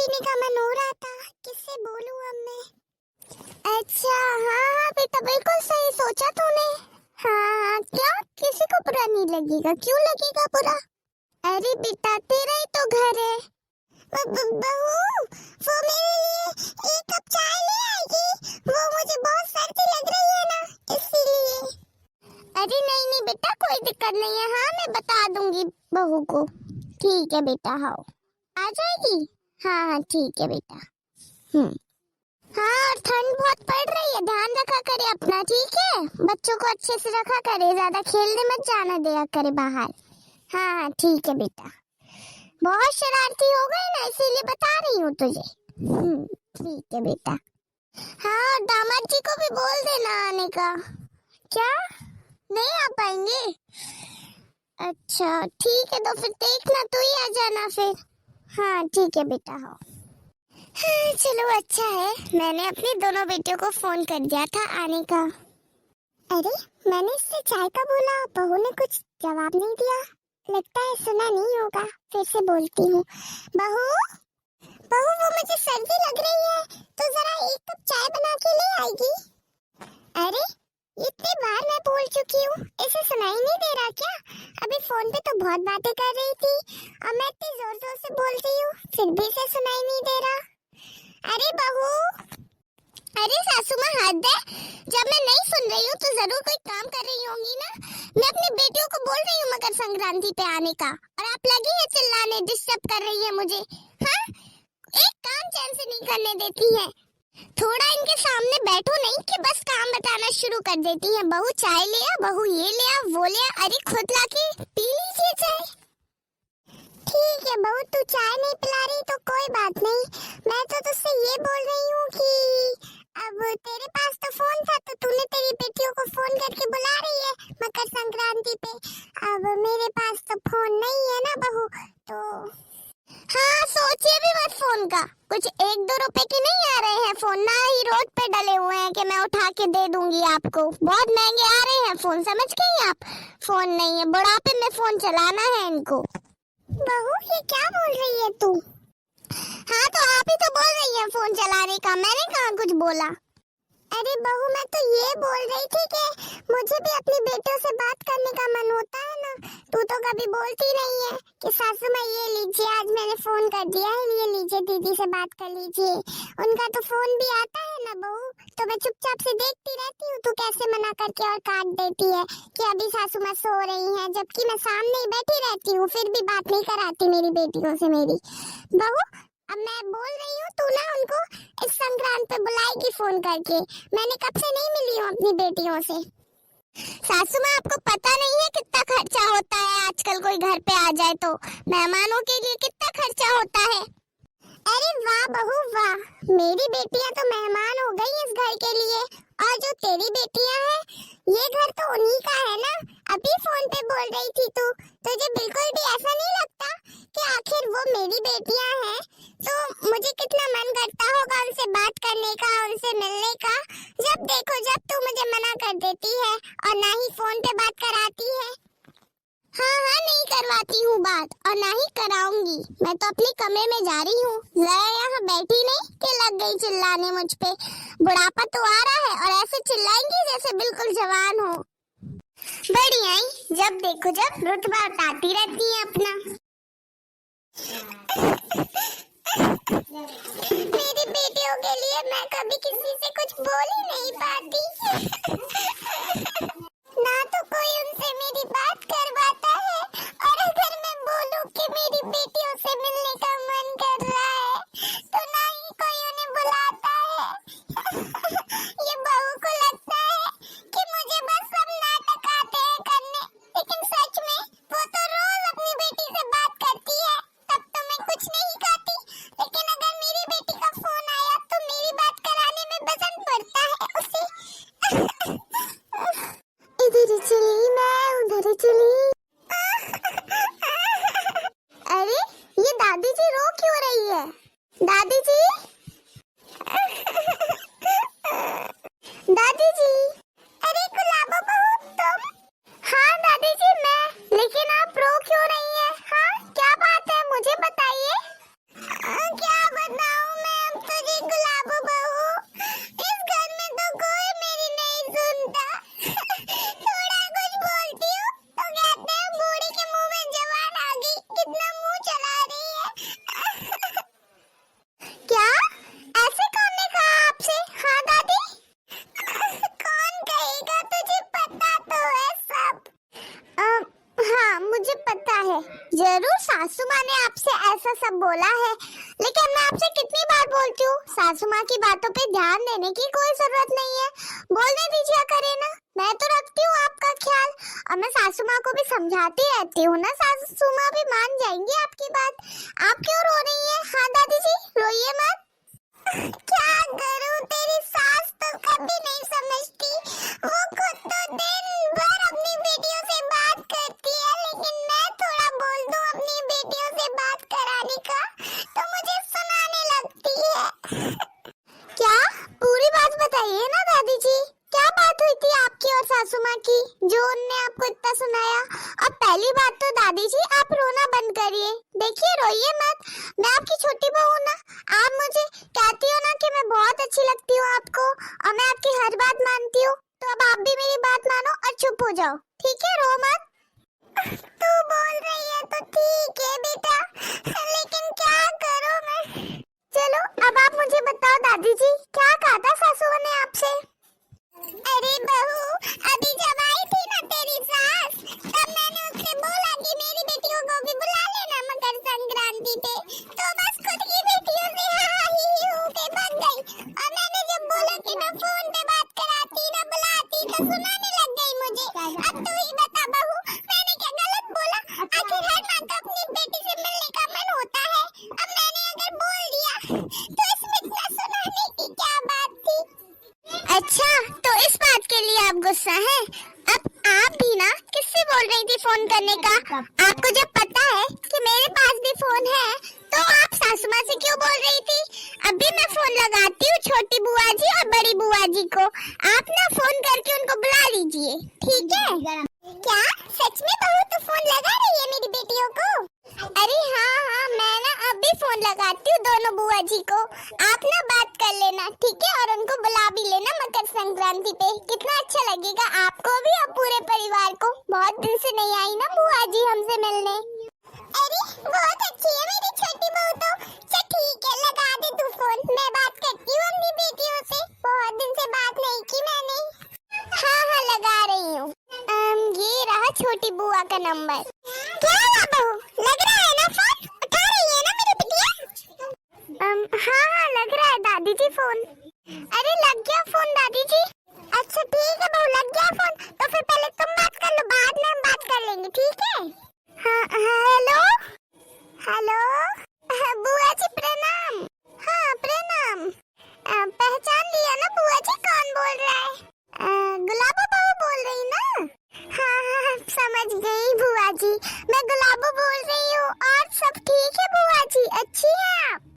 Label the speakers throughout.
Speaker 1: पीने का मन हो रहा था। किससे बोलूं अब मैं? अच्छा हाँ बेटा, बिल्कुल सही सोचा तूने। हाँ क्या, किसी को बुरा नहीं लगेगा? क्यों लगेगा बुरा? अरे बेटा तेरा ही तो घर है। बहू, वो मेरे लिए एक कप चाय ले आएगी? वो मुझे बहुत सर्दी लग रही है ना, इसीलिए। अरे नहीं नहीं बेटा, कोई दिक्कत नहीं है। हाँ मैं बता दूंगी बहू को। ठीक है बेटा, हाँ आ जाएगी। हाँ हाँ ठीक है बेटा। हाँ, और ठंड बहुत पड़ रही है, ध्यान रखा करे अपना, ठीक है? बच्चों को अच्छे से रखा करे, ज्यादा खेलने मत जाना दिया करे बाहर। हाँ हाँ ठीक है बेटा। बहुत शरारती हो गए ना, इसीलिए बता रही हूँ तुझे। ठीक है बेटा। हाँ, और दामाद जी को भी बोल देना आने का। क्या, नहीं आ पाएंगे? अच्छा ठीक है, तो फिर देखना तू ही आ जाना फिर। हाँ ठीक है बेटा। हाँ हाँ, चलो अच्छा है, मैंने अपनी दोनों बेटियों को फोन कर दिया था आने का। अरे मैंने इससे चाय का बोला, बहू ने कुछ जवाब नहीं दिया। लगता है सुना नहीं होगा, फिर से बोलती हूँ। बहू बहू, वो मुझे सर्दी लग रही है, तो जरा एक कप चाय बना के ले आएगी? अरे इतनी बार मैं बोल चुकी हूँ, इसे सुनाई नहीं दे रहा क्या? अभी फोन पे तो बहुत बातें कर रही थी, और मैं इतनी जोर जोर से बोल रही हूँ, फिर भी इसे सुनाई नहीं दे रहा। अरे बहू, अरे सासू माँ हद है, जब मैं नहीं सुन रही हूँ तो जरूर कोई काम कर रही होंगी ना। मैं अपनी बेटियों को बोल रही हूँ मकर संक्रांति पे आने का, और आप लगी है चिल्लाने, डिस्टर्ब कर रही है मुझे। हाँ, एक काम चैन से नहीं करने देती है। थोड़ा इनके सामने बैठो नहीं कि बस काम बताना शुरू कर देती है। बहू चाय ले आ, बहू ये ले आ, वो ले आ। अरे खुद लाके पी लीजिए चाय। ठीक है बहू, तू चाय नहीं पिला रही तो कोई बात नहीं। मैं तो तुझसे ये बोल रही हूँ कि अब तेरे पास तो फोन था, तो तूने तेरी बेटियों को फोन करके बुला रही है मकर संक्रांति पे। अब मेरे पास तो फोन नहीं है ना बहू, तो हाँ सोचिए भी मत फोन का। कुछ 1-2 रुपए के नहीं आ रहे हैं फोन, ना ही रोड पे डले हुए हैं कि मैं उठा के दे दूंगी आपको। बहुत महंगे आ रहे हैं फोन, समझ गई आप? फोन नहीं है, बुढ़ापे में फोन चलाना है इनको। बहू ये क्या बोल रही है तू? हाँ तो आप ही तो बोल रही हैं फोन चलाने का, मैंने कहाँ कुछ बोला। अरे बहू मैं तो ये बोल रही थी कि मुझे भी अपनी बेटियों से बात करने का मन होता है ना। तू तो कभी बोलती नहीं है कि सासू माँ ये लीजिए, आज मैंने फोन कर दिया है, ये लीजिए दीदी से बात कर लीजिए। उनका तो फोन भी आता है ना बहू, तो मैं चुपचाप से देखती रहती हूँ तू कैसे मना करके और काट देती है कि अभी सासू माँ सो रही है, जबकि मैं सामने ही बैठी रहती हूँ, फिर भी बात नहीं कराती मेरी बेटियों से मेरी। बहू अब मैं बोल रही हूँ, तू ना उनको इस संक्रांत पे बुलाएगी फोन करके। मैंने कब से नहीं मिली हूँ अपनी बेटियों से। सासू माँ आपको पता नहीं है कितना खर्चा होता है आजकल, कोई घर पे आ जाए तो मेहमानों के लिए कितना खर्चा होता है। अरे वाह बहू वाह, मेरी बेटियां तो मेहमान हो गई इस घर के लिए, और जो तेरी बेटियां हैं ये घर तो उन्हीं का है ना। अभी फोन पे बोल रही थी तू, तुझे बिल्कुल भी ऐसा नहीं लगता कि आखिर वो मेरी बेटियां हैं? तो मुझे कितना मन करता होगा उनसे बात करने का, उनसे मिलने का। जब देखो जब तू मुझे मना कर देती है और ना ही फोन पे बात कराती है। हाँ हाँ नहीं करवाती हूँ बात, और ना ही कराऊंगी। मैं तो अपने कमरे में जा रही हूँ, जरा यहाँ बैठी नहीं कि लग गई चिल्लाने मुझ पे। बुढ़ापा तो आ रहा है और ऐसे चिल्लाएंगी जैसे बिल्कुल जवान हो। बढ़िया ही, जब देखो जब रुतबा उठाती रहती है अपना। मेरी बेटियों के लिए मैं कभी किसी से कुछ बोल ही नहीं पाती। ना तो कोई उनसे मेरी बात करवाता है, और अगर मैं बोलूं कि मेरी बेटियों से मिलने का मन कर रहा है तो ना ही कोई उन्हें बुलाता है। ये बहू को लगता है कि मुझे बस सब नाटक आते हैं करने, लेकिन सच में वो तो रोज अपनी बेटी से बात करती है। तब तो मैं कुछ नहीं कहती, लेकिन अगर मेरी बेटी का फोन आया तो मेरी बात कराने में वजन पड़ता है उसे। जरूर सासू माँ ने आपसे ऐसा सब बोला है, लेकिन मैं आपसे कितनी बार बोलती हूँ, सासू माँ की बातों पे ध्यान देने की कोई जरूरत नहीं है। बोलने दीजिए करे ना, मैं तो रखती हूँ आपका ख्याल और मैं सासू माँ को भी समझाती रहती हूँ ना, सासू माँ भी मान जाएंगी आपकी बात। आप क्यों रो रही हैं? हाँ दादी जी रोइए मत। क्या करूं, तेरी सास तो कभी नहीं समझती। वो खुद तो दिन भर अपनी बेटियों से बात करती है, लेकिन मैं थोड़ा बोल दूं अपनी बेटियों से बात कराने का तो मुझे सुनाने लगती है। क्या? पूरी बात बताइए ना दादी जी, क्या बात हुई थी आपकी और सासू माँ की जो उनने आपको इतना सुनाया? और पहली बात तो दादी जी आप रोना बंद करिए, देखिए रोइए मत, मैं आपकी छोटी बहू ना, आप मुझे कहती हो ना कि मैं बहुत अच्छी लगती हूँ आपको और मैं आपकी हर बात मानती हूँ, तो अब आप भी मेरी बात मानो और चुप हो जाओ, ठीक है? रो मत। तू बोल रही है तो ठीक है बेटा, लेकिन क्या करूँ मैं? चलो अब आप मुझे बताओ दादी जी, क्या कहा था सासू ने आपसे? अरे बहू, अभी जब आई थी ना तेरी सास, तब मैंने उससे बोला कि मेरी बेटियों को भी बुला लेना मकर संक्रांति पे, तो बस खुद की बेटियों से हाँ ही हूँ के भाग गई। और मैंने जब बोला कि मैं फोन पे बात कराती ना बुलाती तो सुनाने लग गई मुझे। अब तू ही बता बहू, मैंने क्या गलत बोला? आखिर हर माँ का अपनी बेटी से मिलने का मन होता है, अब मैंने अगर बोल दिया तो इसमें इतना सुनाने की क्या बात थी? अच्छा, तो इस बात के लिए आप गुस्सा हैं? अब आप भी ना किससे बोल रही थी फोन करने का? आपको जब पता है कि मेरे पास भी फोन है, तो आप सासू माँ से क्यों बोल रही थी? अभी मैं फोन लगाती हूँ छोटी बुआ जी और बड़ी बुआ जी को, आप ना फोन करके उनको बुला लीजिए, ठीक है? क्या सच में बहू तो फोन लगा रही है मेरी बेटियों को? अरे हाँ, मैं ना अभी फोन लगाती हूँ दोनों बुआ जी को, आप ना बात कर लेना, ठीक है? और उनको बुला भी लेना मकर संक्रांति पे, कितना अच्छा लगेगा आपको भी और पूरे परिवार को। बहुत दिन से नहीं आई ना बुआ जी हमसे मिलने। अरे बहुत अच्छी है मेरी छोटी बहू तो। चल ठीक है, लगा दे तू फोन, मैं बात करती हूँ अपनी बेटियों से, बहुत दिन से बात नहीं की मैंने। हाँ लगा रही हूँ। ये रहा छोटी बुआ का नंबर। क्या हुआ बहू, लग रहा है ना फोन? उठा रही है ना मेरी बिटिया? हाँ लग रहा है दादी जी फोन। अरे लग गया फोन दादी जी। अच्छा ठीक है बहू, लग गया फोन, तो फिर पहले तुम बात कर लो, बाद में हम बात कर लेंगे, ठीक है? हाँ हेलो हेलो, बुआ जी प्रणाम। हाँ प्रणाम। पहचान लिया ना बुआ जी, कौन बोल रहा है? गुलाबो बहू बोल रही ना? हाँ समझ गई बुआ जी, मैं गुलाबो बोल रही हूँ। और सब ठीक है बुआ जी, अच्छी हैं आप?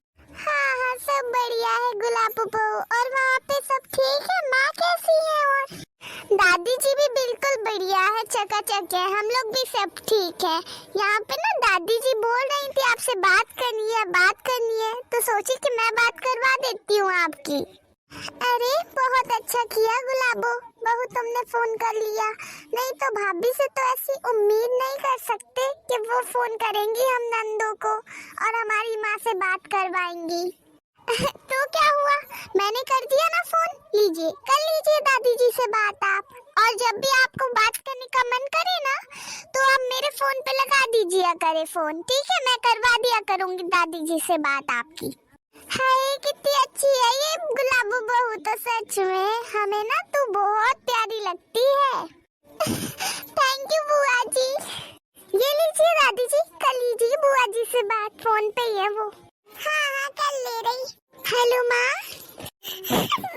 Speaker 1: हाँ सब बढ़िया है गुलाबो बहू। और वहाँ पे सब ठीक है? माँ कैसी है? और दादी जी भी बिल्कुल बढ़िया है, चकाचक है, हम लोग भी सब ठीक है। यहाँ पे ना दादी जी बोल रही थी आपसे बात करनी है, तो सोची कि मैं बात करवा देती हूँ आपकी। अरे बहुत अच्छा किया गुलाबो बहू, तुमने फोन कर लिया, नहीं तो भाभी से तो ऐसी उम्मीद नहीं कर सकते कि वो फोन करेंगी हम नंदों को और हमारी माँ से बात करवाएंगी। तो क्या हुआ, मैंने कर दिया ना फोन, लीजिए कर लीजिए दादी जी से बात आप। और जब भी आपको बात करने का मन करे ना, तो आप मेरे फोन पे लगा दीजिए करे फोन, ठीक है? मैं करवा दिया करूँगी दादी जी से बात आपकी। हाय कितनी अच्छी है ये गुलाबो बहू तो, सच में हमें ना तू बहुत प्यारी लगती है। थैंक यू बुआ जी। ये लीजिए दादी जी, कर लीजिए बुआ जी से बात, फोन पे ही है वो। हाँ कर ले रही। हेलो माँ।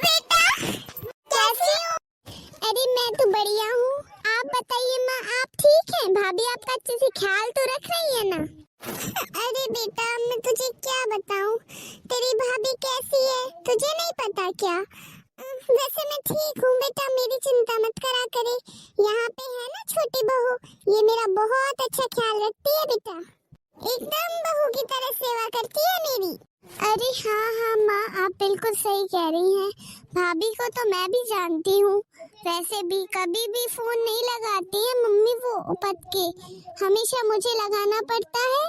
Speaker 1: बेटा कैसी हो? अरे मैं तो बढ़िया हूँ, आप बताइए माँ, आप ठीक हैं? भाभी आपका अच्छे से ख्याल तो रख रही है ना? अरे बेटा मैं तुझे क्या बताऊं, तेरी भाभी कैसी है तुझे नहीं पता क्या? वैसे मैं ठीक हूँ बेटा, मेरी चिंता मत करा करे। यहाँ पे है ना छोटी बहू, ये मेरा बहुत अच्छा ख्याल रखती है बेटा, एकदम बहू की तरह सेवा करती है मेरी। अरे हाँ माँ, आप बिल्कुल सही कह रही हैं, भाभी को तो मैं भी जानती हूँ, वैसे भी कभी भी फोन नहीं लगाती है मम्मी वो उपत के, हमेशा मुझे लगाना पड़ता है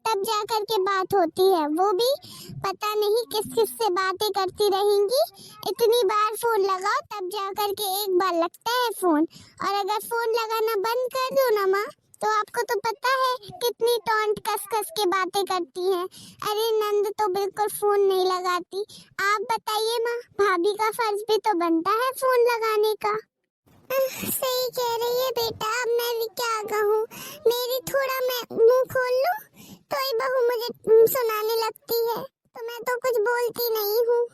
Speaker 1: तब जा कर के बात होती है, वो भी पता नहीं किस किस से बातें करती रहेंगी, इतनी बार फोन लगाओ तब जा कर के एक बार लगता है फोन, और अगर फोन लगाना बंद कर दो ना माँ तो आपको तो पता है कितनी टॉन्ट कस कस के बातें करती हैं। अरे नंद तो बिल्कुल फोन नहीं लगाती। आप बताइए माँ, भाभी का फर्ज भी तो बनता है फोन लगाने का। सही कह रही है बेटा, अब मैं भी क्या कहूँ। मेरी थोड़ा मैं मुंह खोल लूँ तो ही बहू मुझे सुनाने लगती है, तो मैं तो कुछ बोलती नहीं हूँ।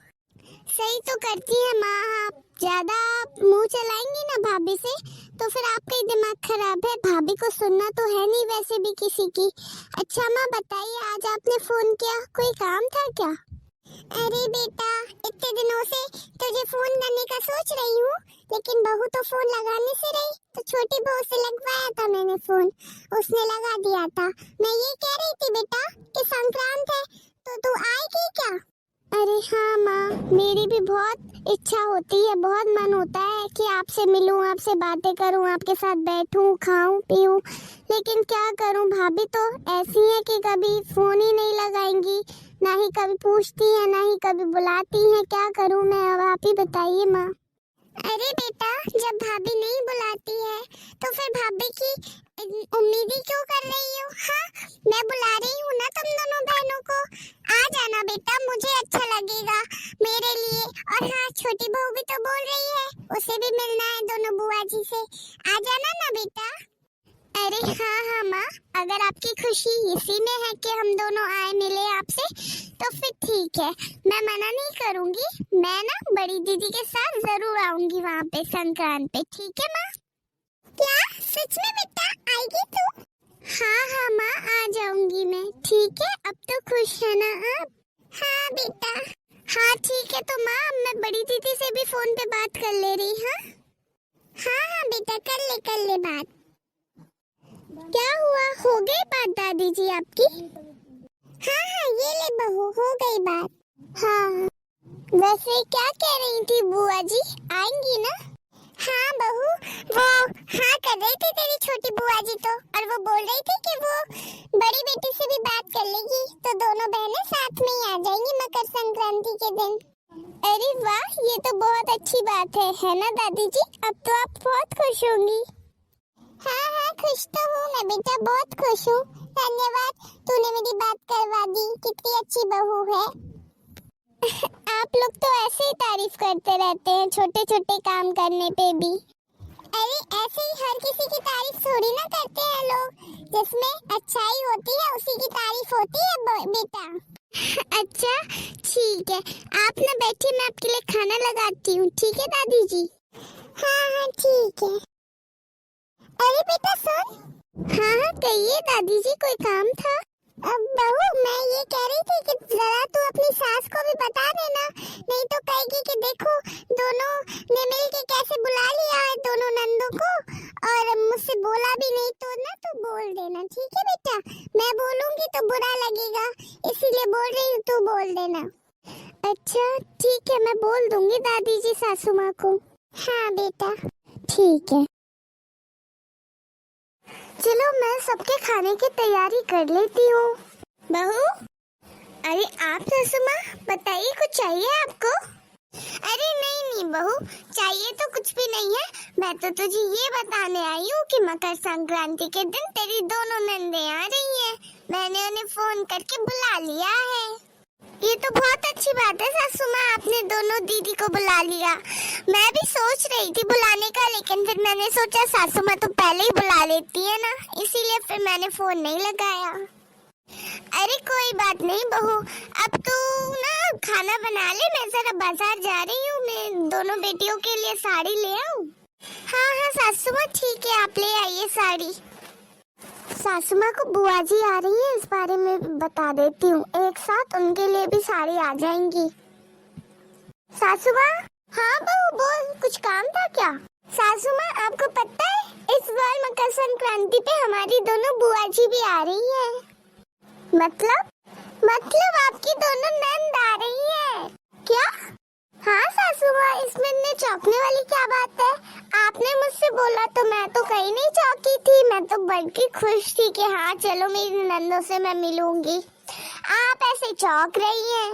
Speaker 1: सही तो करती है माँ, आप ज्यादा मुंह चलाएंगी ना भाभी से तो फिर आपका ही दिमाग खराब है। भाभी को सुनना तो है नहीं वैसे भी किसी की। अच्छा माँ बताइए, आज आपने फोन किया, कोई काम था क्या? अरे बेटा, इतने दिनों से तुझे फोन करने का सोच रही हूँ, लेकिन बहू तो फोन लगाने से रही, तो छोटी बहू से लगवाया था मैंने फोन, उसने लगा दिया था। मैं ये कह रही थी बेटा कि संक्रांत है तो तू आएगी क्या? अरे हाँ माँ, मेरी भी बहुत इच्छा होती है, बहुत मन होता है कि आपसे मिलूं, आपसे बातें करूं, आपके साथ बैठूं, खाऊं पीऊं, लेकिन क्या करूं, भाभी तो ऐसी है कि कभी फोन ही नहीं लगाएंगी, ना ही कभी पूछती है, ना ही कभी बुलाती है। क्या करूं मैं, अब आप ही बताइए माँ। अरे बेटा, जब भाभी नहीं बुलाती है तो फिर भाभी की उम्मीद ही क्यों कर रही हो? हाँ, मैं बुला रही हूँ ना तुम दोनों बहनों को, आ जाना बेटा, मुझे अच्छा लगेगा मेरे लिए। और हाँ, छोटी बहू भी तो बोल रही है, उसे भी मिलना है दोनों बुआ जी से, आ जाना ना बेटा। अरे हाँ हाँ माँ, अगर आपकी खुशी इसी में है कि हम दोनों आए मिले आपसे तो फिर ठीक है, मैं मना नहीं करूंगी। मैं ना बड़ी दीदी के साथ जरूर आऊंगी वहाँ पे संक्रांत पे, ठीक है माँ? क्या सच में बेटा आएगी तू? हाँ हाँ माँ, आ जाऊंगी मैं, ठीक है। अब तो खुश है ना आप? हाँ बेटा। हाँ ठीक है, तो माँ मैं बड़ी दीदी से भी फोन पे बात कर ले रही। हाँ हाँ हाँ बेटा, कर ले बात। क्या हुआ, हो गई बात दादी जी आपकी? हाँ हाँ, ये ले बहू, हो गई बात। हाँ, वैसे क्या कह रही थी बुआ जी, आएंगी ना? हाँ बहू, वो हाँ कर रही थी तेरी छोटी बुआ जी तो, और वो बोल रही थी कि वो बड़ी बेटी से भी बात कर लेगी, तो दोनों बहनें साथ में ही आ जाएंगी मकर संक्रांति के दिन। अरे वाह, ये तो बहुत अच्छी बात है ना दादी जी? अब तो आप बहुत खुश होंगी। हाँ हाँ, खुश तो हूँ मैं बेटा, बहुत खुश हूँ। धन्यवाद, तूने मेरी बात करवा दी, कितनी अच्छी बहू है। आप लोग तो ऐसे ही तारीफ करते रहते हैं छोटे छोटे काम करने पे भी। अरे ऐसे ही हर किसी की तारीफ थोड़ी ना करते हैं लोग, जिसमें अच्छाई होती है उसी की तारीफ होती है बेटा। अच्छा ठीक है, आप ना बैठिए, मैं आपके लिए खाना लगाती हूँ, ठीक है दादी जी? हाँ हाँ ठीक है। अरे बेटा सुन। हाँ हाँ कहिए दादी जी, कोई काम था? अब बहू, मैं ये कह रही थी कि जरा तू अपनी सास को भी बता देना, नहीं तो कहेगी कि देखो दोनों ने मिलके कैसे बुला लिया है दोनों नंदों को, और मुझसे बोला भी नहीं, तो ना तू बोल देना, ठीक है बेटा? मैं बोलूंगी तो बुरा लगेगा, इसीलिए बोल रही हूँ, तू बोल देना। अच्छा ठीक है, मैं बोल दूंगी दादी जी सासू माँ को। हाँ बेटा ठीक है। चलो मैं सबके खाने की तैयारी कर लेती हूँ। बहू, अरे आप सासू माँ बताइए, कुछ चाहिए आपको? अरे नहीं बहू, चाहिए तो कुछ भी नहीं है, मैं तो तुझे ये बताने आई हूँ कि मकर संक्रांति के दिन तेरी दोनों नंदे आ रही हैं, मैंने उन्हें फोन करके बुला लिया है। ये तो बहुत अच्छी बात है सासू माँ, आपने दोनों दीदी को बुला लिया। मैं भी सोच रही थी बुलाने का, लेकिन फिर मैंने सोचा सासू माँ तो पहले ही बुला लेती है ना, इसीलिए फिर मैंने फोन नहीं लगाया। अरे कोई बात नहीं बहू, अब तू ना खाना बना ले, मैं जरा बाजार जा रही हूँ, मैं दोनों बेटियों के लिए साड़ी ले आऊँ। हाँ हाँ सासू माँ ठीक है, आप ले आइए साड़ी। सासू माँ को बुआ जी आ रही है, इस बारे में बता देती हूँ, एक साथ उनके लिए भी साड़ी आ जाएंगी। सासू माँ। हाँ बहू बोल, कुछ काम था क्या? सासू माँ आपको पता है, इस बार मकर संक्रांति पे हमारी दोनों बुआ जी भी आ रही है। मतलब आपकी दोनों नंद आ रही है क्या? हाँ सासू माँ, इसमें इतने चौंकने वाली क्या बात है? आपने मुझसे बोला तो मैं तो कहीं नहीं चौंकी थी, मैं तो बल्कि खुश थी कि हाँ चलो मेरी नंदों से मैं मिलूंगी। आप ऐसे चौंक रही हैं।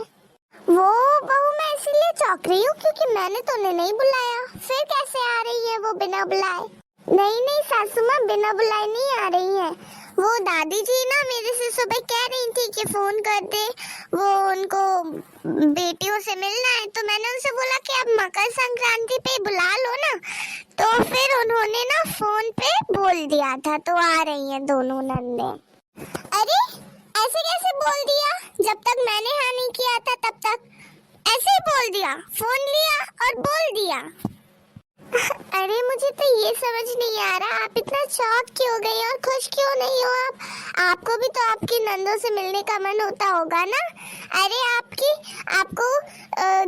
Speaker 1: वो बहू, मैं इसीलिए चौंक रही हूँ क्योंकि मैंने तो उन्हें नहीं बुलाया, फिर कैसे आ रही है वो बिना बुलाए? नहीं नहीं सासू माँ बिना बुलाए नहीं आ रही है। वो दादी जी ना मेरे से सुबह कह रही थी कि फोन कर दे, वो उनको बेटियों से मिलना है। तो मैंने उनसे बोला कि अब मकर संक्रांति पे बुला लो ना। तो फिर उन्होंने ना फोन पे बोल दिया था, तो आ रही हैं दोनों नंदे। अरे ऐसे कैसे बोल दिया? जब तक मैंने हाँ नहीं किया था तब तक ऐसे ही बोल दिया, फोन लिया और बोल दिया। अरे मुझे तो ये समझ नहीं आ रहा, आप इतना शॉक क्यों हो गई और खुश क्यों नहीं हो? आपको भी तो आपकी नंदों से मिलने का मन होता होगा ना। अरे आपको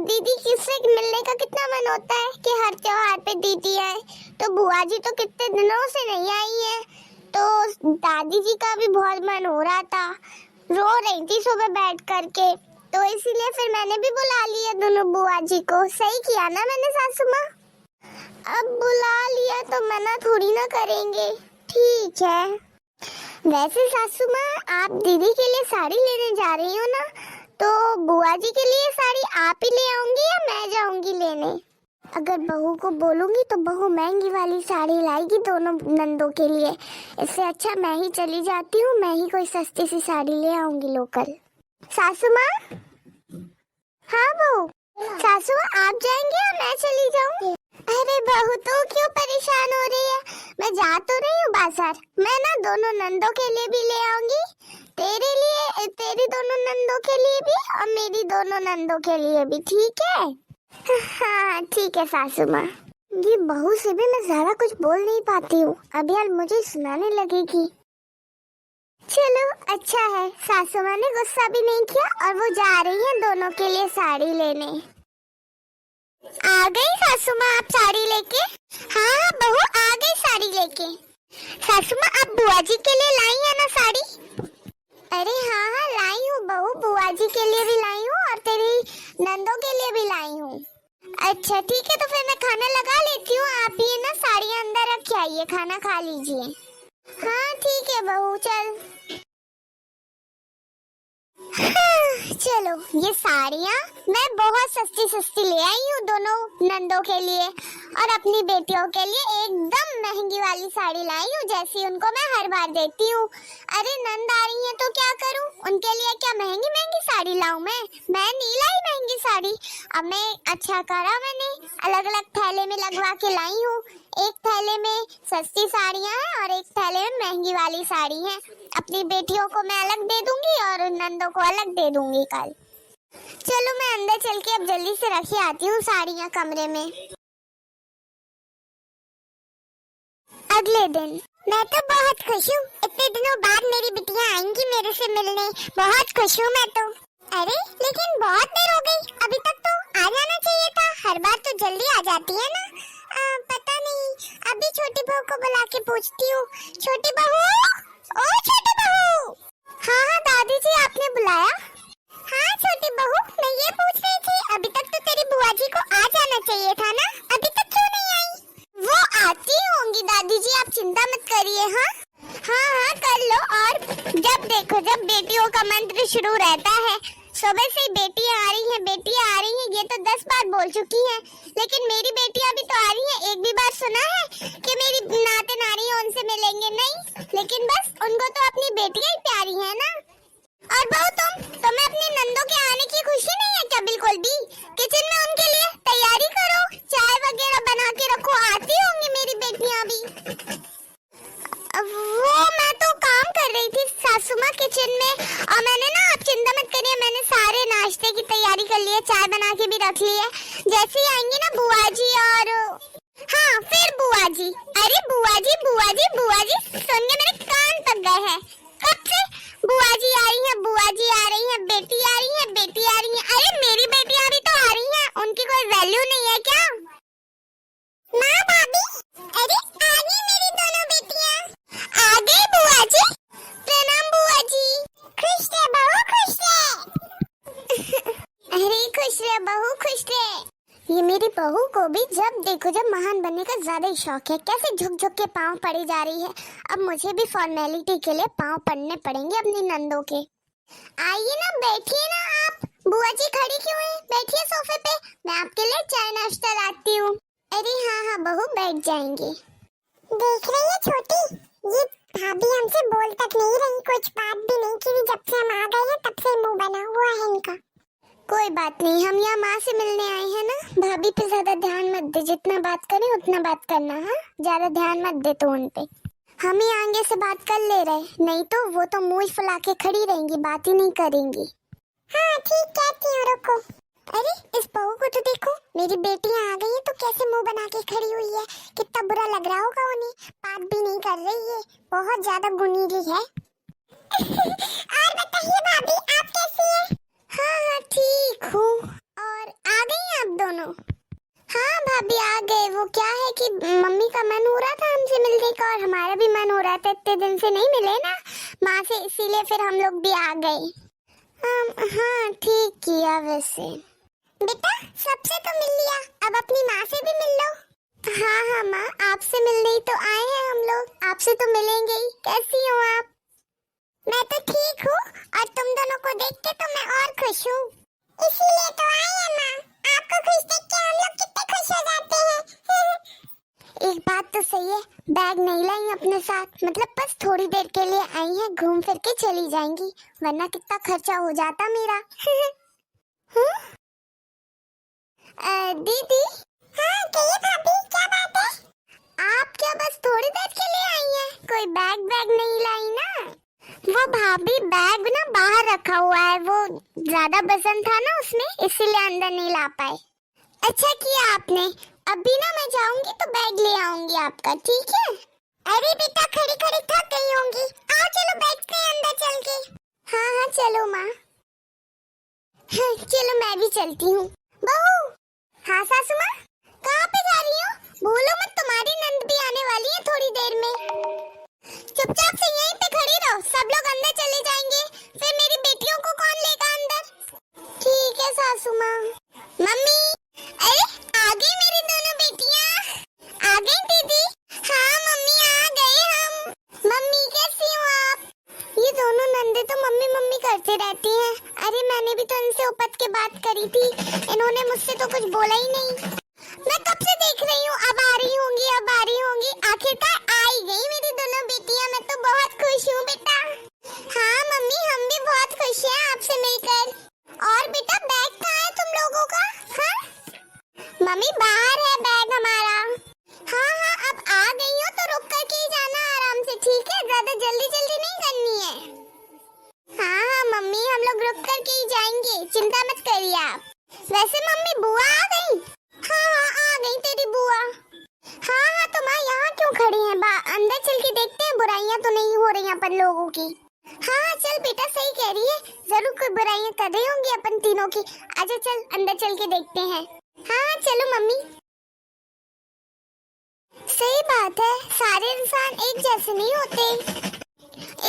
Speaker 1: दीदी किससे मिलने का कितना मन होता है कि हर त्योहार पे दीदी आए। तो बुआ जी तो कितने दिनों से नहीं आई है, तो दादी जी का भी बहुत मन हो रहा था, रो रही थी सुबह बैठ करके, तो इसीलिए फिर मैंने भी बुला लिया दोनों बुआ जी को। सही किया ना मैंने सासू माँ? अब बुला लिया तो मना थोड़ी ना करेंगे। ठीक है। वैसे सासू माँ आप दीदी के लिए साड़ी लेने जा रही हो ना, तो बुआ जी के लिए साड़ी आप ही ले आऊंगी या मैं जाऊंगी लेने? अगर बहू को बोलूंगी तो बहू महंगी वाली साड़ी लाएगी दोनों नंदों के लिए। इससे अच्छा मैं ही चली जाती हूँ, मैं ही कोई सस्ती सी साड़ी ले आऊंगी लोकल। सासू माँ? हाँ बहू। सासू माँ आप जाएंगे या मैं चली जाऊँ? अरे बहू तो क्यों परेशान हो रही है, मैं जा तो रही हूँ बाजार। मैं ना दोनों नंदों के लिए भी ले आऊंगी, तेरे लिए, तेरी दोनों नंदों के लिए भी और मेरी दोनों नंदों के लिए भी। ठीक है? हाँ ठीक है सासू माँ। ये बहू से भी मैं ज्यादा कुछ बोल नहीं पाती हूँ, अभी यार मुझे सुनाने लगेगी। चलो अच्छा है, सासू माँ ने गुस्सा भी नहीं किया और वो जा रही है दोनों के लिए साड़ी लेने। आ गई सासू माँ आप साड़ी लेके? हाँ बहू आ गई साड़ी लेके। सासू माँ आप बुआ जी के लिए लाई है ना साड़ी? अरे हाँ हाँ लाई हूँ बहू, बुआ जी के लिए भी लाई हूँ और तेरी नंदों के लिए भी लाई हूँ। अच्छा ठीक है, तो फिर मैं खाना लगा लेती हूँ, आप ये ना साड़ी अंदर रख के आइए, खाना खा लीजिए। हाँ ठीक है बहू चल। चलो ये साड़ियाँ मैं बहुत सस्ती सस्ती ले आई हूँ दोनों नंदों के लिए, और अपनी बेटियों के लिए एकदम महंगी वाली साड़ी लाई हूँ जैसी उनको मैं हर बार देती हूँ। अरे नंद आ रही है तो क्या करूँ, उनके लिए क्या महंगी महंगी साड़ी लाऊं? मैं नहीं लाई महंगी साड़ी। अब मैं अच्छा करा, मैंने अलग अलग थैले में लगवा के लाई हूँ। एक थैले में सस्ती साड़ियाँ हैं और एक थैले में महंगी वाली साड़ी है। अपनी बेटियों को मैं अलग दे दूंगी और नंदों को अलग दे दूंगी कल। चलो मैं अंदर चल के अब जल्दी से रख आती हूँ साड़ियाँ कमरे में। अगले दिन मैं तो बहुत खुश हूँ, इतने दिनों बाद मेरी बिटियाँ आएंगी मेरे से मिलने, बहुत खुश हूँ मैं तो। अरे लेकिन बहुत देर हो गई, अभी तक तो आ जाना चाहिए था, हर बार तो जल्दी आ जाती है ना। पता नहीं, अभी छोटी बहू को बुला के पूछती हूँ। छोटी बहू, ओ छोटी बहू। हाँ हाँ दादी जी आपने बुलाया? हाँ छोटी बहू मैं ये पूछ रही थी, अभी तक तो तेरी बुआ जी को आ जाना चाहिए था ना, अभी तक क्यों नहीं आई? वो आती होंगी दादी जी, आप चिंता मत करिए। हाँ हाँ हाँ कर लो, और जब देखो जब बेटियों का मंत्र शुरू रहता है, सुबह से बेटियां आ रही हैं, बेटियां आ रही हैं, ये तो 10 बार बोल चुकी हैं, लेकिन मेरी बेटियां भी तो आ रही हैं। एक भी बार सुना है कि मेरी नाते नारी हैं उनसे मिलेंगे? नहीं, लेकिन बस उनको तो अपनी बेटियां ही प्यारी हैं ना। और बहू तुम्हें अपने नंदों के आने की खुशी नहीं है क्या? बिल्कुल भी। किचन में उनके लिए तैयारी करो, चाय वगैरह बना के रखो, आती होंगी मेरी बेटियां भी। वो मैं तो काम कर रही थी सासू माँ किचन में, और मैंने ना, आप चिंता मत करिए, मैंने सारे नाश्ते की तैयारी कर ली है, चाय बना के भी रख ली है। जैसे ही आएंगी ना बुआ जी, और हाँ फिर बुआ जी, अरे बुआ जी बुआ जी बुआ जी सुन के मेरे कान पक गए हैं। कब से बुआ जी आ रही है, बुआ जी आ रही है, बेटी आ रही है, बेटी आ रही है। अरे मेरी बेटियां भी तो आ रही हैं, उनकी कोई वैल्यू नहीं है क्या? ना भाभी, अरे आ गई मेरी दोनों बेटियां। आ गई बुआ जी, प्रणाम बुआ जी। खुश रहे बहू, खुश रहे। अरे खुश रहे बहू, खुश रहे। ये मेरी बहू को भी जब देखो जब महान बनने का ज्यादा ही शौक है, कैसे झुक झुक के पाँव पड़ी जा रही है। अब मुझे भी फॉर्मेलिटी के लिए पाँव पड़ने पड़ेंगे अपनी नंदों के। आइए ना, बैठिए ना आप। बुआ जी खड़ी क्यों है, बैठिए सोफे पे, मैं आपके लिए चाय नाश्ता लाती हूँ। अरे हाँ हाँ बहू बैठ जाएंगे। देख रही है छोटी, ये भाभी हमसे बोल तक नहीं रही, कुछ बात भी नहीं की। जब से हम आ गए हैं तब से मुंह बना हुआ है इनका। कोई बात नहीं, हम यहाँ माँ से मिलने आए हैं ना। भाभी पे ज्यादा ध्यान मत दे, जितना बात करें उतना बात करना। हाँ, ज्यादा ध्यान मत दे तो उन पे। हम ही आगे से बात कर ले रहे, नहीं तो वो तो मुंह फुला के खड़ी रहेंगी, बात ही नहीं करेंगी। हाँ ठीक कहती हूँ, रुको। अरे इस बहू को तो देखो, मेरी बेटियां आ गई है तो कैसे मुंह बना के खड़ी हुई है। कितना बुरा लग रहा होगा उन्हें, बात भी नहीं कर रही है, बहुत ज्यादा गुनीली है। और बताइए भाभी, आप कैसी हैं? हाँ हाँ ठीक हूँ। और आ गई आप दोनों? हाँ भाभी आ गए। वो क्या है कि मम्मी का मन हो रहा था हमसे मिलने का, और हमारा भी मन हो रहा था, इतने दिन से नहीं मिले ना माँ से, इसीलिए फिर हम लोग भी आ गए। हाँ ठीक किया। वैसे बेटा सबसे तो मिल लिया, अब अपनी माँ से भी मिल लो। हाँ हाँ माँ, आपसे मिलने ही तो आए हैं हम लोग, आपसे तो मिलेंगे ही। कैसी हो आप? मैं तो ठीक हूँ, और तुम दोनों को देख के तो मैं और खुश हूँ, इसलिए तो आए हैं माँ। आपको खुश देख के हम लोग कितने खुश हो जाते हैं। एक बात तो सही है, बैग नहीं लाई अपने साथ, मतलब बस थोड़ी देर के लिए आई हैं, घूम फिर के चली जाएंगी, वरना कितना खर्चा हो जाता मेरा। दीदी। हाँ कहिए भाभी, क्या बात है? आप क्या बस थोड़ी देर के लिए आई हैं? कोई बैग नहीं लाई ना? वो भाभी बैग ना बाहर रखा हुआ है, वो ज्यादा वजन था ना उसमें, इसीलिए अंदर नहीं ला पाए। अच्छा किया आपने, अभी ना मैं जाऊंगी तो बैग ले आऊंगी आपका, ठीक है? अरे बेटा खड़ी खड़ी थक गई होंगी, आओ चलो बैठते हैं अंदर चल के। हाँ हाँ चलो माँ। हाँ, चलो मैं भी चलती हूँ। बहू। हाँ सासू माँ, कहाँ पे जा रही हो? भूलो मत, तुम्हारी नंद भी आने वाली है थोड़ी देर में। चुपचाप से यहीं पे खड़ी रहो, सब लोग अंदर चले जाएंगे, फिर मेरी बेटियों को कौन लेगा अंदर? ठीक है सासू माँ। मम्मी। अरे आ गई मेरी दोनों बेटियाँ। आ गई दीदी? हाँ मम्मी आ गए हम। मम्मी कैसी हो आप? ये दोनों नंदे तो मम्मी मम्मी करते रहती हैं। अरे मैंने भी तो इनसे उपत के बात करी थी, इन्होंने मुझसे तो कुछ बोला ही नहीं। मैं कब से देख रही हूँ, अब आ रही होंगी, अब आ रही होंगी, आखिरकार आ ही गई मेरी दोनों बेटियां। मैं तो बहुत खुश हूँ बेटा। हाँ मम्मी, हम भी बहुत खुश हैं आपसे मिलकर। और बेटा बैग कहाँ है तुम लोगों का? हाँ मम्मी बाहर है बैग हमारा। हाँ हाँ अब आ गई हो तो रुक करके ही जाना आराम से, ठीक है? ज्यादा जल्दी जल्दी नहीं करनी है। हाँ हाँ मम्मी, हम लोग रुक करके ही जाएंगे, चिंता मत करिए आप। वैसे मम्मी बुआ आ गई? हाँ हाँ आ गई तेरी बुआ। हाँ हाँ तो माँ यहाँ क्यों खड़ी हैं? अंदर चल के देखते हैं, बुराइयाँ तो नहीं हो रही अपन लोगों की। हाँ हाँ चल बेटा, सही कह रही है, जरूर कोई बुराइयाँ कर रही होंगी अपन तीनों की। आजा चल अंदर चल के देखते हैं। हाँ चलो मम्मी। सही बात है, सारे इंसान एक जैसे नहीं होते।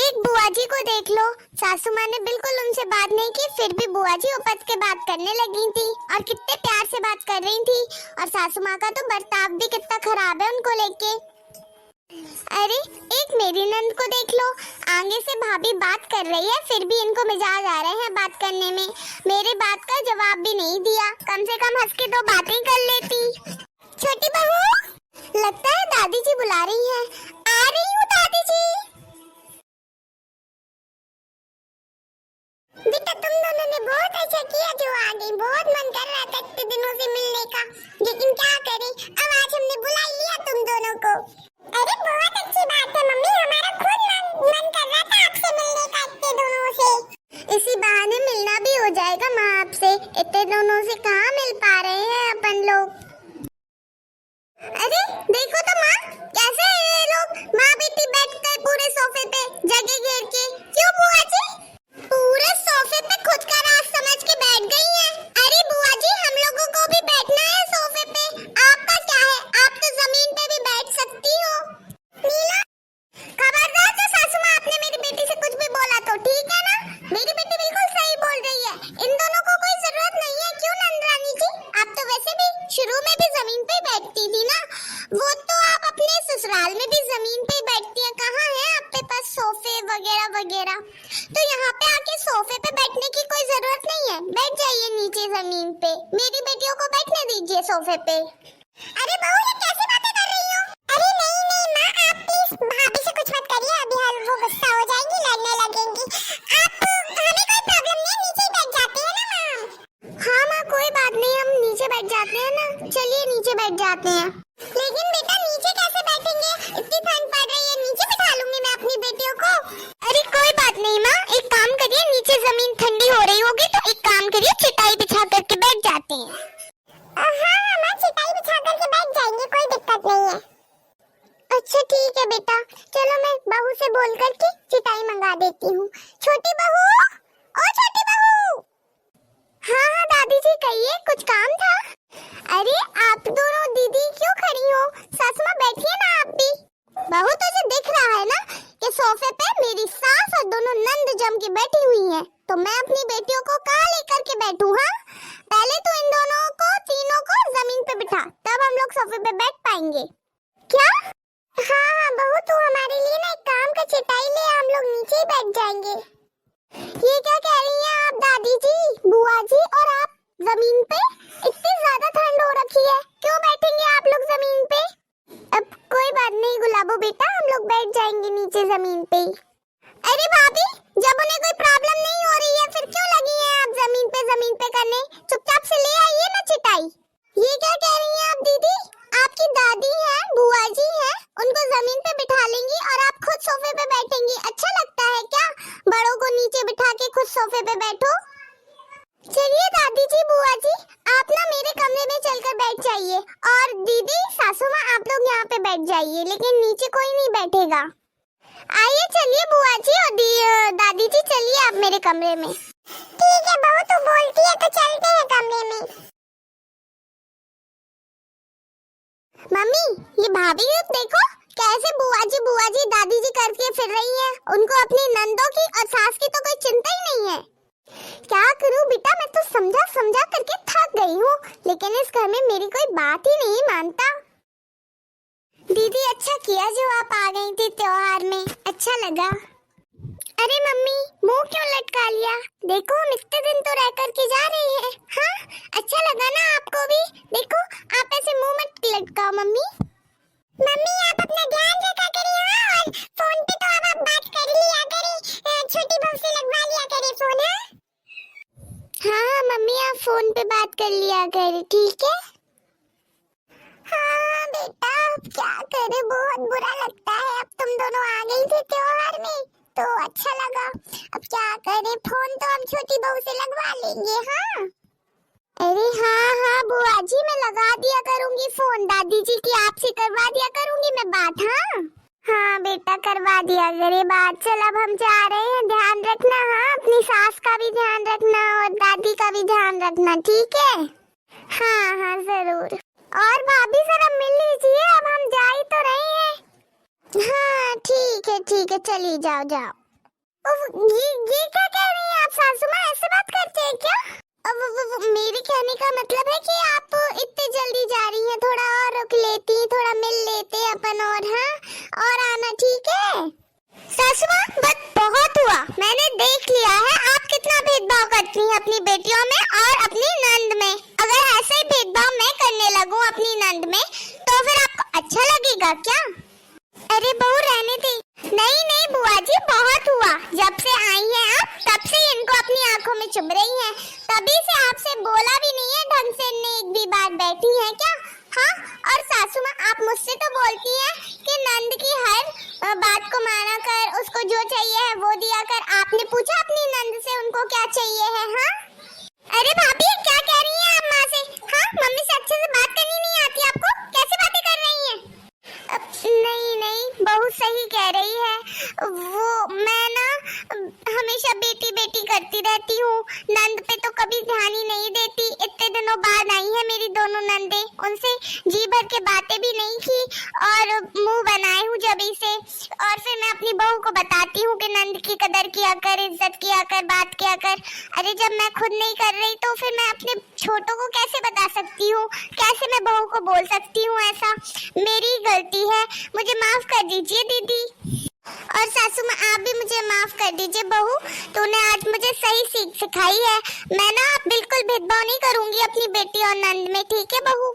Speaker 1: एक बुआ जी को देख लो, सासू माँ ने बिल्कुल उनसे बात नहीं की, फिर भी बुआ जी उपत के बात करने लगी थी, और कितने प्यार से बात कर रही थी। और सासू माँ का तो बर्ताव भी कितना खराब है उनको लेके। अरे एक मेरी नंद को देख लो, आगे से भाभी बात कर रही है, फिर भी इनको मिजाज आ रहे हैं बात करने में। मेरी बात का जवाब भी नहीं दिया, कम से कम हंस के दो बातें कर लेती। छोटी बहू, लगता है दादी जी बुला रही हैं। आ रही हूँ दादी जी। बेटा तुम दोनों ने बहुत अच्छा किया जो आ गई, बहुत मन कर रहा था इतने दिनों से मिलने का, लेकिन क्या करें, अब आज हमने बुला लिया तुम दोनों को। अरे बहुत अच्छी बात है मम्मी, हमारा खुद मन कर रहा था आपसे मिलने का इतने दिनों से। इसी बहाने मिलना भी हो जाएगा माँ आपसे, इतने दिनों से कहाँ मिल पा रहे हैं अपन लोग। अरे देखो तो माँ, कैसे है ये लोग, माँ बेटी बैठकर पूरे सोफे पे जगह घेर के। क्यों बुआ जी? पूरे सोफे पे खुद का राज समझ के बैठ गई हैं। अरे बुआ जी, हम लोगों को भी बैठना है सोफे पे, आपका क्या है, आप तो जमीन पे भी बैठ सकती हो। नीला, खबरदार जो सासू माँ आपने मेरी बेटी से कुछ भी बोला तो, ठीक है ना? मेरी बेटी बिल्कुल सही बोल रही है, इन दोनों को कोई जरूरत नहीं है। क्यों नंदरानी जी, आप तो वैसे भी शुरू में भी जमीन पे बैठती थी ना, वो तो आप अपने ससुराल में भी जमीन पे बैठती हैं, कहाँ है आपके पास सोफे वगैरह वगैरह? तो यहाँ पे आके सोफे पे बैठने की कोई जरूरत नहीं है, बैठ जाइए नीचे जमीन पे, मेरी बेटियों को बैठने दीजिए सोफे पे। अरे बहू ये कैसी बातें कर रही हो? अरे नहीं नहीं माँ, बेटा, चलो मैं बहू से बोल करके चिटाई मंगा देती हूँ। छोटी बहू, ओ छोटी बहू। हाँ हाँ दादी जी कहिए, कुछ काम था? अरे आप दोनों दीदी क्यों खड़ी हो? सासू माँ बैठिए ना आप भी। बहू तुझे दिख रहा है ना कि सोफे पे मेरी सास और दोनों नंद जम के बैठी हुई हैं, तो मैं अपनी बेटियों को कहाँ लेकर के बैठूं? हाँ, पहले तो इन दोनों को तीनों को जमीन पे बिठा, तब हम लोग सोफे पे बैठ पाएंगे। क्या? हाँ हाँ बहू, तू हमारे लिए ना एक काम का चटाई ले, हम लोग नीचे ही बैठ जाएंगे। ये क्या कह रही हैं आप दादी जी, बुआ जी, और आप जमीन पे? इतनी ज्यादा ठंड हो रखी है, क्यों बैठेंगे आप लोग जमीन पे? अब कोई बात नहीं गुलाबो बेटा, हम लोग बैठ जाएंगे नीचे जमीन पे ही। अरे भाभी, जब उन्हें कोई प्रॉब्लम नहीं हो रही है फिर क्यों लगी हैं आप जमीन पे करने? चुपचाप से ले आइए ना चिटाई। ये क्या कह रही हैं आप दीदी? आपकी दादी है, बुआ जी है, उनको जमीन पे बिठा लेंगी और आप खुद सोफे पे बैठेंगी। अच्छा लगता है क्या बड़ों को नीचे बिठा के खुद सोफे पे बैठो? चलिए दादी जी, बुआ जी, आप ना मेरे कमरे में चलकर बैठ जाइए, और दीदी सासू माँ आप लोग यहाँ पे बैठ जाइए, लेकिन नीचे कोई नहीं बैठेगा। आइए चलिए बुआ जी और दादी जी, चलिए आप मेरे कमरे में। ठीक है बहू, तू बोलती है तो चलते हैं कमरे में। मम्मी, ये भाभी देखो कैसे बुआ जी दादी जी करके फिर रही हैं। उनको अपनी नंदों की और सास की तो कोई चिंता ही नहीं है। क्या करूं बेटा, मैं तो समझा समझा करके थक गई हूँ, लेकिन इस घर में मेरी कोई बात ही नहीं मानता। दीदी अच्छा किया जो आप आ गई थी त्योहार में, अच्छा लगा। अरे मम्मी, मुंह क्यों लटका लिया? देखो हम इतने दिन तो रह करके जा रहे हैं। हाँ, अच्छा लगा ना आपको भी? देखो आप ऐसे मुंह मत लटकाओ मम्मी। मम्मी आप अपना ध्यान रखा करिए, हाँ, और फोन पे तो अब आप बात कर लिया करें, छोटी बहू से लगवा लिया करें फोन। हाँ मम्मी, आप फोन पे बात कर लिया करें, ठीक है? हाँ बेटा, अब क्या करे, बहुत बुरा लगता है। अब तुम दोनों आ गई थी त्योहार में तो अच्छा लगा, अब क्या करें, फोन तो हम छोटी बहू से लगवा लेंगे। हाँ अरे हाँ हाँ बुआ जी, मैं लगा दिया करूंगी फोन, दादी जी की आपसे करवा दिया करूंगी मैं बात। हाँ हाँ बेटा, करवा दिया करे बात। चल अब हम जा रहे हैं, ध्यान रखना। हाँ, अपनी सास का भी ध्यान रखना और दादी का भी ध्यान रखना, ठीक है? हाँ हाँ जरूर। और भाभी जरा मिल लीजिए, अब हम जा ही तो रहे हैं। हाँ ठीक है, चलिए जाओ जाओ। ये क्या कह रही हैं आप सासू माँ, ऐसे बात करते हैं क्या? अब मेरे कहने का मतलब है कि आप इतने जल्दी जा रही हैं, थोड़ा और रुक लेती, थोड़ा मिल लेते अपन, और हाँ और आना, ठीक है? सासू माँ बस बहुत हुआ, मैंने देख लिया है आप कितना भेदभाव करती हैं अपनी बेटियों में और अपनी नंद में। अगर ऐसा ही भेदभाव मैं करने लगूं अपनी नंद में तो फिर आपको अच्छा लगेगा क्या? अरे बहू रहने दे। नहीं बुआ जी, बहुत हुआ, जब से आई हैं आप तब से इनको अपनी आंखों में चुभ रही हैं, तभी से आपसे बोला भी नहीं है ढंग से, इनने एक भी बात बैठी है क्या? हाँ, और सासू माँ आप मुझसे तो बोलती हैं कि नंद की हर बात को माना कर, उसको जो चाहिए है वो दिया कर। आपने पूछा अपनी नंद से उनको क्या चाहिए है? हाँ अरे भाभी क्या कह रही हैं आप माँ से? हाँ, मम्मी से अच्छे से बात करनी नहीं आती आपको? कैसे बातें कर रही हैं? नहीं बहू सही कह रही है, वो मैं ना हमेशा बेटी बेटी करती रहती हूँ, नंद पे तो कभी ध्यान ही नहीं देती। इतने दिनों बाद आई है मेरी दोनों नंदे, उनसे जी भर के बातें भी नहीं की और मुंह बनाए हूँ जब से। और फिर मैं अपनी बहू को बताती हूँ कि नंद की कदर किया कर, इज्जत किया कर, बात किया कर। अरे जब मैं खुद नहीं कर रही तो फिर मैं अपने छोटों को कैसे बता सकती हूँ? कैसे मैं बहू को बोल सकती हूँ ऐसा? मेरी गलती है, मुझे माफ कर दीजिए दीदी। और सासू माँ आप भी मुझे माफ कर दीजिए। बहू तूने आज मुझे सही सीख सिखाई है, मैं ना बिल्कुल भेदभाव नहीं करूंगी अपनी बेटी और नंद में, ठीक है बहू?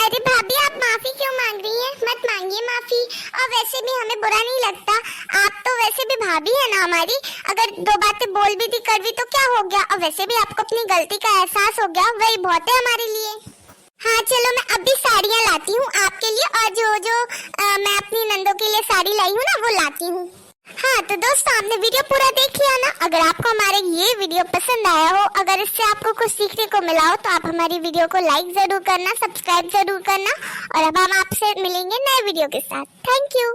Speaker 1: अरे भाभी आप माफी क्यों मांग रही हैं? मत मांगिए माफी, और वैसे भी हमें बुरा नहीं लगता, आप तो वैसे भी भाभी है ना हमारी, अगर दो बातें बोल भी दी कर भी तो क्या हो गया, और वैसे भी आपको अपनी गलती का एहसास हो गया, वही बहुत है हमारे लिए। हाँ चलो मैं अभी साड़ियाँ लाती हूँ आपके लिए, और जो मैं अपनी नंदों के लिए साड़ी लाई हूँ ना वो लाती हूँ। हाँ तो दोस्तों आपने वीडियो पूरा देख लिया ना? अगर आपको हमारे ये वीडियो पसंद आया हो, अगर इससे आपको कुछ सीखने को मिला हो तो आप हमारी वीडियो को लाइक जरूर करना, सब्सक्राइब जरूर करना, और अब हम आपसे मिलेंगे नए वीडियो के साथ। Thank you.